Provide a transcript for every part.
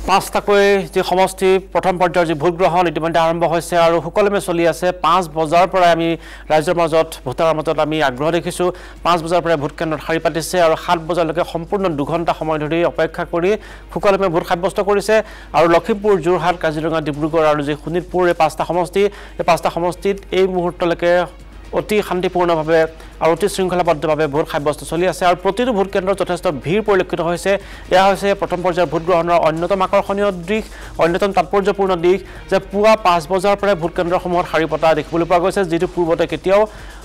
পাঁচটাকৈ যে সমষ্টি প্ৰথম পৰ্যায়ৰ যে ভোট গ্ৰহণ ইতিমধ্যে আৰম্ভ হৈছে আৰু সুকলমে চলি আছে 5 বজাৰ পৰা আমি ৰাজ্যৰ মাজত ভোটাৰৰ মাজত আমি আগ্ৰহ দেখিছোঁ 5 বজাৰ পৰা ভোট কেন্দ্ৰত শাৰী পাতিছে আৰু 7 বজালৈকে সম্পূৰ্ণ 2 ঘণ্টা সময় ধৰি অপেক্ষা কৰি সুকলমে ভোট সাব্যস্ত কৰিছে আৰু লখিমপুৰ যোৰহাট কাজিৰঙা ডিব্ৰুগড় আৰু যে শোণিতপুৰ এই পাঁচটা সমষ্টি এই পাঁচটা সমষ্টিত এই মুহূৰ্তলৈকে অতি শান্তিপূৰ্ণভাৱে আৰু অতি শৃংখলাবদ্ধভাৱে ভোট সাব্যস্ত চলি আছে আৰু প্ৰতিটো ভোট কেন্দ্ৰত যথেষ্ট ভিৰ পৰিলক্ষিত হৈছে এয়া হৈছে প্ৰথম পৰ্যায়ৰ ভোট গ্ৰহণৰ অন্যতম আকৰ্ষণীয় দিশ অন্যতম তাৎপৰ্যপূৰ্ণ দিশ যে পুৱা 5 বজাৰ পৰা ভোট কেন্দ্ৰসমূহত শাৰী পতা দেখিবলৈ পোৱা গৈছে যিটো পূৰ্বতে কেতিয়াও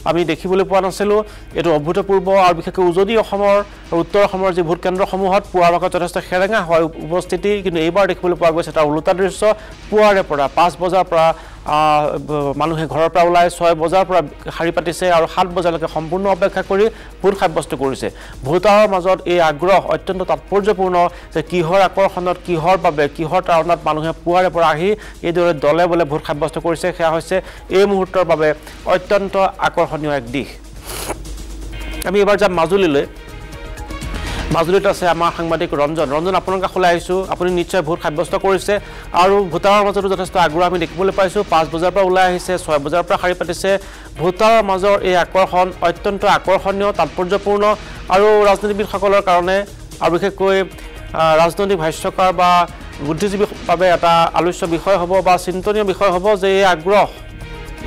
আমি দেখিবলৈ পোৱা নাছিলোঁ এটো অভূতপূৰ্ব আৰু বিশেষকৈ উজনি অসমৰ আৰু উত্তৰ অসমৰ যে ভোট কেন্দ্ৰসমূহত পুৱাৰ লগত যথেষ্ট খেৰেঙা হয় উপস্থিতি কিন্তু এইবাৰ দেখিবলৈ পোৱা গৈছে তাৰ ওলোটা দৃশ্য পুৱাৰে পৰা 5 বজাৰ পৰা মানুহে ঘৰৰ পৰা ওলাই 6 বজাৰ পৰা শাৰী পাতিছে আৰু 7 বজালৈকে সম্পূৰ্ণ অপেক্ষা কৰি ভোট সাব্যস্ত কৰিছে ভোটাৰৰ মাজত এই আগ্ৰহ অত্যন্ত তাৎপৰ্যপূৰ্ণ যে কিহৰ আকৰ্ষণত কিহৰ বাবে কিহৰ কাৰণত মানুহে পুৱাৰে পৰা আহি এইদৰে দলে বলে ভোট সাব্যস্ত কৰিছে সেয়া হৈছে এই মুহূৰ্তৰ বাবে অত্যন্ত আকৰ্ষণীয় এক দিশ আমি এবাৰ যাম মাজুলীলৈ মাজুলীত আছে আমাৰ সাংবাদিক ৰঞ্জন আপোনাৰ কাষলৈ আহিছোঁ আপুনি নিশ্চয় ভোট সাব্যস্ত কৰিছে আৰু ভোটাৰৰ মাজতো যথেষ্ট আগ্ৰহ আমি দেখিবলৈ পাইছোঁ 5 বজাৰ পৰা ওলাই আহিছে 6 বজাৰ পৰা শাৰী পাতিছে ভোটাৰৰ মাজৰ এই আকৰ্ষণ অত্যন্ত আকৰ্ষণীয় তাৎপৰ্যপূৰ্ণ আৰু ৰাজনীতিবিদসকলৰ কাৰণে আৰু বিশেষকৈ ৰাজনৈতিক ভাষ্যকাৰ বা বুদ্ধিজীৱীৰ বাবে এটা আলোচ্য বিষয় হ'ব বা চিন্তনীয় বিষয় হ'ব যে এই আগ্ৰহ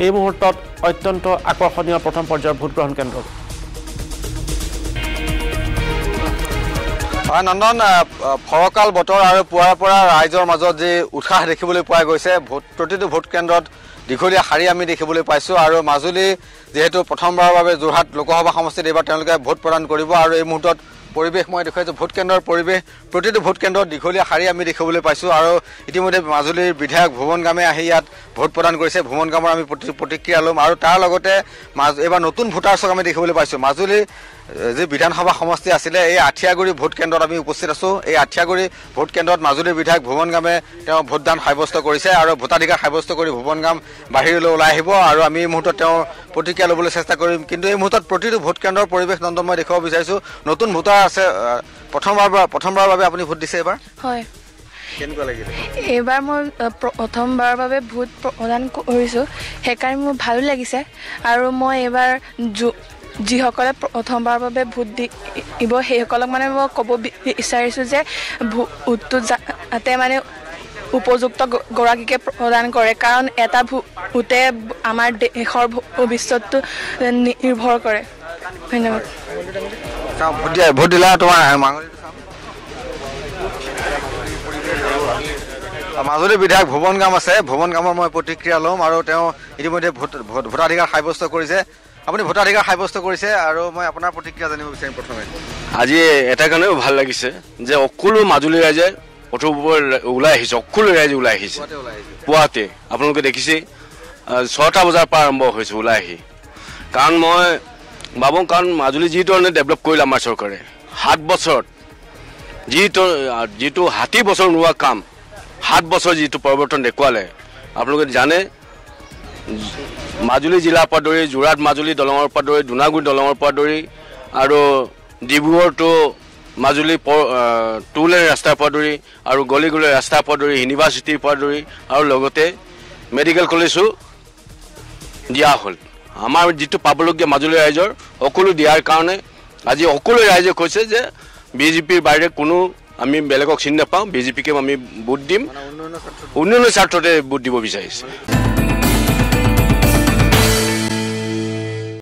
এই মুহূৰ্তত অত্যন্ত আকৰ্ষণীয় প্ৰথম পৰ্যায়ৰ ভোট গ্ৰহণ কেন্দ্ৰ নন্দন ফৰকাল বতৰ আৰু পুৱাৰ পৰা ৰাইজৰ মাজত যে উৎসাহ দেখিবলৈ পোৱা গৈছে প্ৰতিটো ভোট কেন্দ্ৰত দীঘলীয়া শাৰী আমি দেখিবলৈ পাইছোঁ আৰু মাজুলী যেহেতু প্ৰথমবাৰৰ বাবে যোৰহাট লোকসভা সমষ্টিত এইবাৰ তেওঁলোকে ভোট প্ৰদান কৰিব আৰু এই মুহূৰ্তত পৰিৱেশ মই দেখুৱাইছোঁ ভোট কেন্দ্ৰৰ পৰিৱেশ প্ৰতিটো ভোট কেন্দ্ৰত দীঘলীয়া শাৰী আমি দেখিবলৈ পাইছোঁ আৰু ইতিমধ্যে মাজুলীৰ বিধায়ক ভুৱন গামে আহি ইয়াত ভোট প্ৰদান কৰিছে ভুৱন গামৰ আমি প্ৰতিক্ৰিয়া ল'ম আৰু তাৰ লগতে এইবাৰ নতুন ভোটাৰছক আমি দেখিবলৈ পাইছোঁ মাজুলীৰ যে বিধানসভা সমষ্টি আছিলে এই আঠিয়াগুৰি ভোট কেন্দ্ৰত আমি উপস্থিত আছোঁ এই আঠিয়াগুৰি ভোট কেন্দ্ৰত মাজুলীৰ বিধায়ক ভুৱন গামে তেওঁ ভোটদান সাব্যস্ত কৰিছে আৰু ভোটাধিকাৰ সাব্যস্ত কৰি ভুৱন গাম বাহিৰলৈ ওলাই আহিব আৰু আমি এই মুহূৰ্তত তেওঁৰ প্ৰতিক্ৰিয়া ল'বলৈ চেষ্টা কৰিম কিন্তু এই মুহূৰ্তত প্ৰতিটো ভোট কেন্দ্ৰৰ পৰিৱেশ নন্দন মই দেখুৱাব বিচাৰিছোঁ নতুন ভোটাৰ আছে প্ৰথমবাৰৰ বাবে আপুনি ভোট দিছে এইবাৰ হয় কেনেকুৱা লাগিলে এইবাৰ মই প্ৰথমবাৰৰ বাবে ভোট প্ৰদান কৰিছোঁ সেইকাৰণে মোৰ ভালো লাগিছে আৰু মই এইবাৰ যিসকলে প্ৰথমবাৰৰ বাবে ভোট দিব সেইসকলক মানে মই ক'ব বিচাৰিছোঁ যে ভোটটো যাতে মানে উপযুক্ত গৰাকীকে প্ৰদান কৰে কাৰণ এটা ভোটে আমাৰ দেশৰ ভৱিষ্যতটো নিৰ্ভৰ কৰে ধন্যবাদ ভোট দিলা তোমাৰ মাজুলী বিধায়ক ভুৱন গাম আছে ভুৱন গামৰ মই প্ৰতিক্ৰিয়া ল'ম আৰু তেওঁ ইতিমধ্যে ভোটাধিকাৰ সাব্যস্ত কৰিছে আপুনি ভোটাধিকাৰ সাব্যস্ত কৰিছে আৰু মই আপোনাৰ প্ৰতিক্ৰিয়া জানিব বিচাৰিম প্ৰথমে আজি এটা কাৰণেও ভাল লাগিছে যে সকলো মাজুলী ৰাইজে ওলাই আহিছে সকলো ৰাইজে ওলাই আহিছে পুৱাতে আপোনালোকে দেখিছে 6টা বজাৰ পৰা আৰম্ভ হৈছে ওলাই আহি কাৰণ মই ভাবোঁ কাৰণ মাজুলী যি ধৰণে ডেভেলপ কৰিলে আমাৰ চৰকাৰে 7 বছৰত যিটো 60 বছৰ নোহোৱা কাম 7 বছৰ যিটো পৰিৱৰ্তন দেখুৱালে আপোনালোকে জানে মাজুলী জিলাৰ পৰা ধৰি যোৰহাট মাজুলী দলঙৰ পৰা ধৰি ধুনাগুৰি দলঙৰ পৰা ধৰি আৰু ডিব্ৰুগড় টু মাজুলী 2 লেন ৰাস্তাৰ পৰা ধৰি আৰু গলি গলি ৰাস্তাৰ পৰা ধৰি ইউনিভাৰ্চিটিৰ পৰা ধৰি আৰু লগতে মেডিকেল কলেজো দিয়া হ'ল আমাৰ যিটো পাবলগীয়া মাজুলী ৰাইজৰ সকলো দিয়াৰ কাৰণে আজি সকলো ৰাইজে কৈছে যে বিজেপিৰ বাহিৰে কোনো আমি বেলেগক চিনি নাপাওঁ বিজেপিকে আমি ভোট দিম উন্নয়নৰ স্বাৰ্থতে ভোট দিব বিচাৰিছে